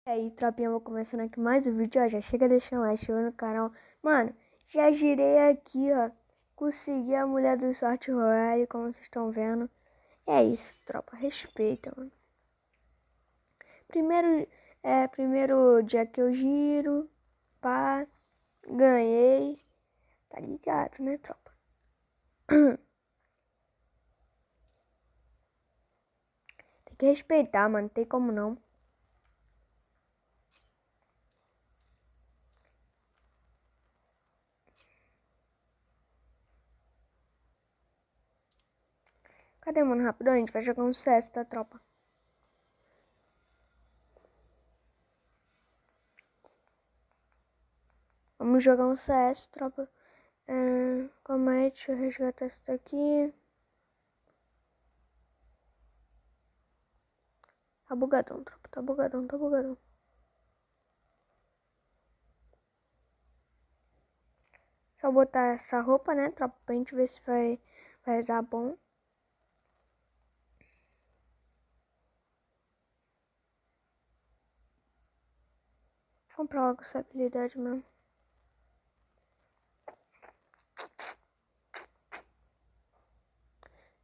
E aí, tropinha, eu vou começando aqui mais um vídeo, ó, já chega deixando like, se inscreva no canal. Mano, já girei aqui, ó, consegui a mulher do Sorte Royale, como vocês estão vendo. É isso, tropa, respeita, mano. Primeiro dia que eu giro, pá, ganhei, tá ligado, né, tropa? Tem que respeitar, mano, não tem como não. Cadê, mano, rapidão, a gente vai jogar um CS, tá, tropa? Vamos jogar um CS, tropa. Calma aí, deixa eu resgatar isso daqui. Tá bugadão, tropa, tá bugadão, tá bugadão. Só botar essa roupa, né, tropa, pra gente ver se vai dar bom. Vou comprar logo essa habilidade mesmo.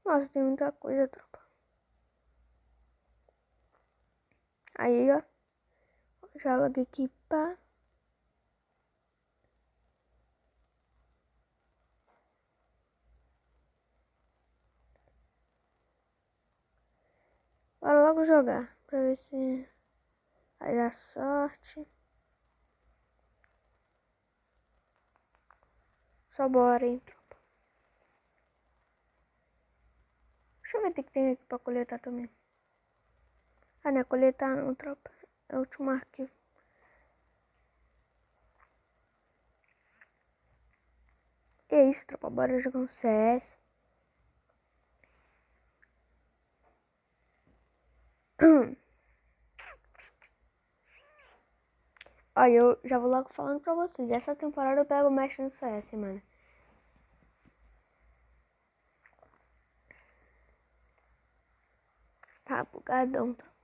Nossa, tem muita coisa, tropa. Aí, ó. Já logo aqui, pá. Bora logo jogar, pra ver se vai dar sorte. Só bora, hein, tropa. Deixa eu ver o que tem aqui pra coletar também. Ah, não é coletar não, tropa. É o último arquivo. E é isso, tropa. Bora jogar um CS. Olha, eu já vou logo falando pra vocês. Essa temporada eu pego o mestre no CS, mano. Tá bugadão, tropa.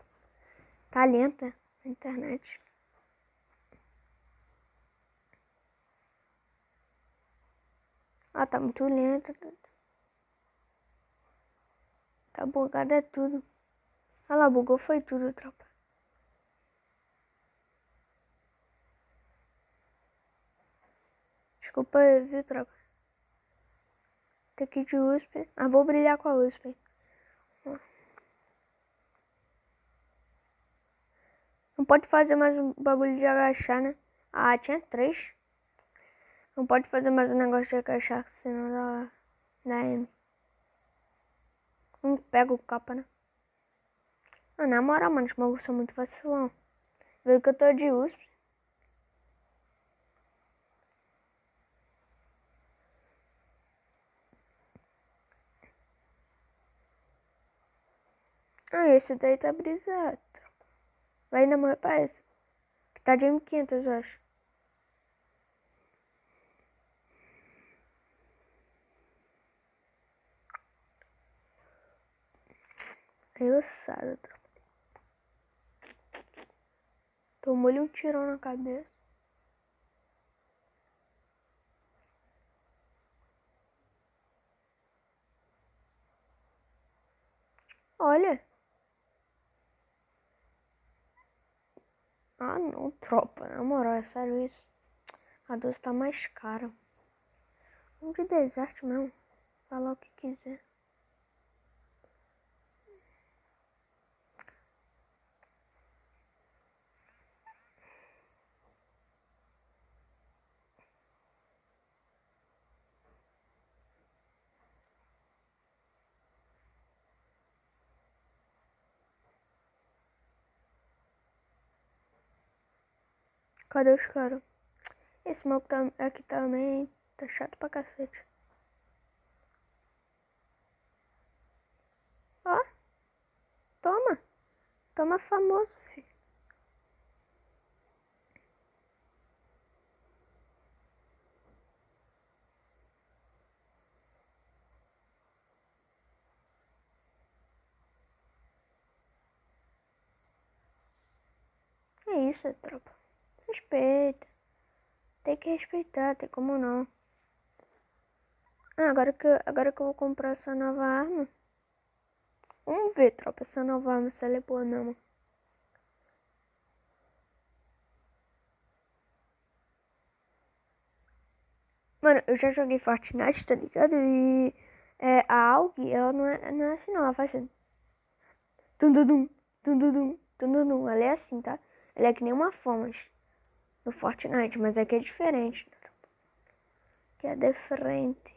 Tá lenta a internet. Ah, tá muito lenta. Tá bugado é tudo. Ah lá, bugou foi tudo, tropa. Desculpa aí, viu, tropa? Tem que ir de USP. Ah, vou brilhar com a USP. Não pode fazer mais um bagulho de agachar, né? Ah, tinha 3. Não pode fazer mais um negócio de agachar, senão dá M. Não pega o capa, né? Ah, na moral, mano, os bagulhos são muito vacilão. Viu que eu tô de USP. Ah, esse daí tá brisado. Vai ainda morrer pra esse. Que tá de M500, eu acho. Aí ossada, tropa. Tomou-lhe um tirão na cabeça. Olha. Ah, não, tropa. Na moral, é sério isso. A doce tá mais cara. Vamos de deserto mesmo. Falar o que quiser. Cadê os caras? Esse maluco aqui também tá chato pra cacete. Ó, toma. Toma famoso, filho. É isso, tropa. Respeita. Tem que respeitar, tem como não. Ah, agora que eu vou comprar essa nova arma. Vamos ver, tropa, essa nova arma, se ela é boa mesmo. Mano, eu já joguei Fortnite, tá ligado? E a AUG, ela não é assim não, ela faz assim. Tum-dum-dum, tum-dum-dum, tum-dum-dum. Ela é assim, tá? Ela é que nem uma Famas no Fortnite, mas aqui é diferente. Que é diferente.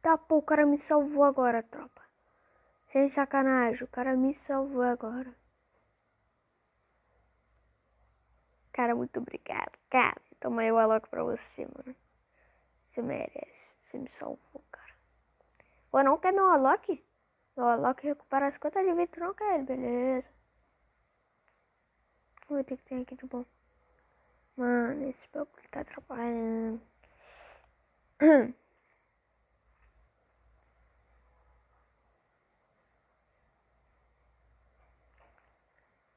Tá, pô, o cara me salvou agora, tropa. Sem sacanagem, o cara me salvou agora. Cara, muito obrigado, cara. Toma aí o Alok pra você, mano. Você merece. Você me salvou, cara. Pô, não quer meu Alok? Meu Alok recupera 50 de vida, tu não quer ele, beleza. Vamos ver o que tem aqui de bom. Mano, esse bagulho tá atrapalhando.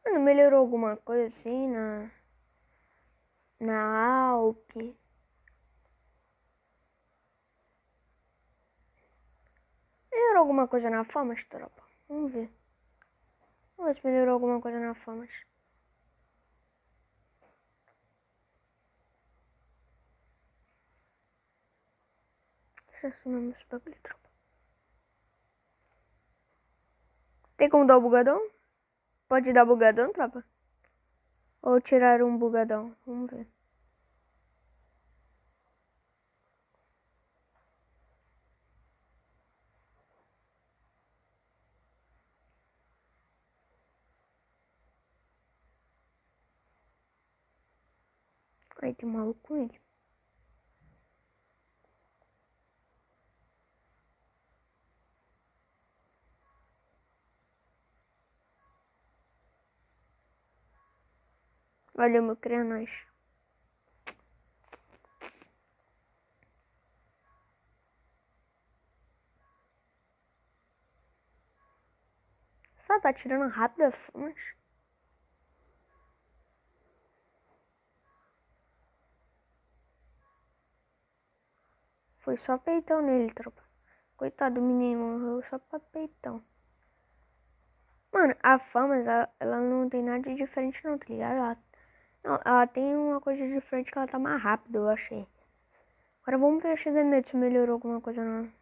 Mano, melhorou alguma coisa assim na Alp? Melhorou alguma coisa na Famas, tropa? Vamos ver. Vamos ver se melhorou alguma coisa na Famas. Deixa eu sumir esse bagulho, tropa. Tem como dar o bugadão? Pode dar bugadão, tropa? Ou tirar um bugadão? Vamos ver. Aí tem um maluco com ele. Valeu, meu crianãs. Só tá tirando rápido a Famas. Foi só peitão nele, tropa. Coitado do menino, morreu só pra peitão. Mano, a Famas, ela não tem nada de diferente não, tá ligado? Ela tem uma coisa diferente que ela tá mais rápida, eu achei. Agora vamos ver a XD se melhorou alguma coisa não.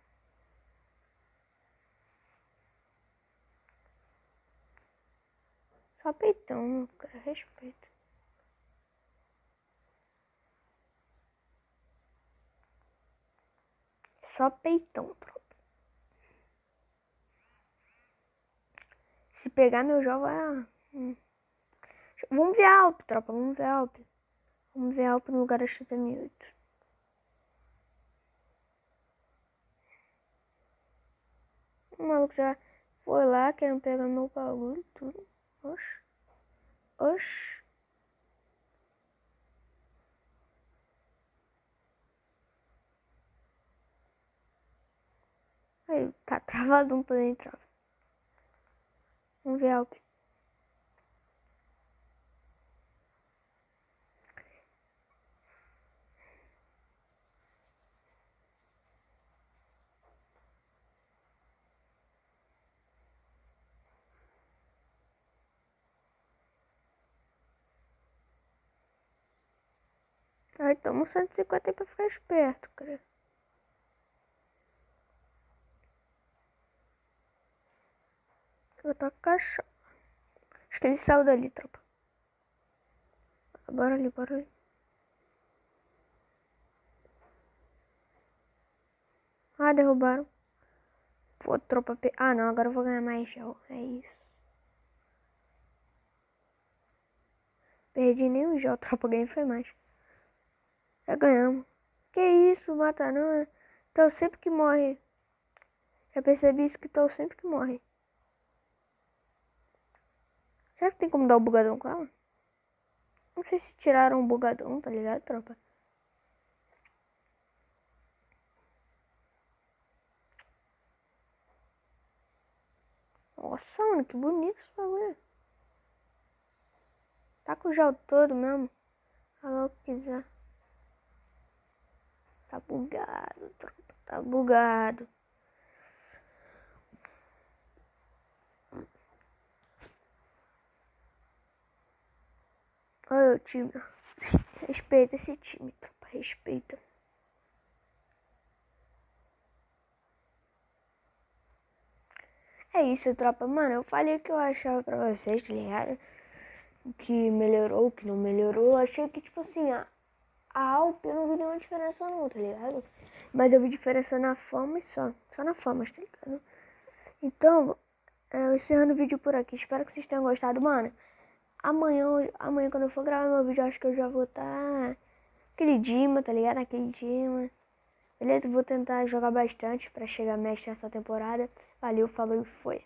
Só peitão, meu cara, respeito. Só peitão, tropa. Se pegar meu jogo, Vamos ver a Alp, tropa, vamos ver a Alp. Vamos ver a Alp no lugar da XM8. O maluco já foi lá querendo pegar meu bagulho, tudo. Oxi. Oxi. Aí, tá travado, não pode entrar. Vamos ver a Alp. Aí toma 150 aí pra ficar esperto, cara. Eu tô com cachorro. Acho que ele saiu dali, tropa. Bora ali, bora ali. Ah, derrubaram. Pô, tropa. Ah, não, agora eu vou ganhar mais gel. É isso. Perdi nenhum gel, tropa. Ganhei foi mais. Já ganhamos. Que isso, mata não. Então sempre que morre. Já percebi isso que então sempre que morre. Será que tem como dar o bugadão com ela? Não sei se tiraram o bugadão, tá ligado, tropa? Nossa, mano, que bonito esse bagulho. Tá com o gel todo mesmo. Fala o que quiser. Tá bugado, tropa. Tá bugado. Olha o time. Respeita esse time, tropa. Respeita. É isso, tropa. Mano, eu falei o que eu achava pra vocês, tá ligado? Que melhorou, que não melhorou. Eu achei que, tipo assim, a Alp eu não vi nenhuma diferença não, tá ligado? Mas eu vi diferença na fama e só. Só na fama, tá ligado? Então, eu encerrando o vídeo por aqui. Espero que vocês tenham gostado, mano. Amanhã quando eu for gravar meu vídeo, eu acho que eu já vou estar aquele Dima, tá ligado? Aquele Dima. Beleza? Vou tentar jogar bastante pra chegar mestre nessa temporada. Valeu, falou e foi.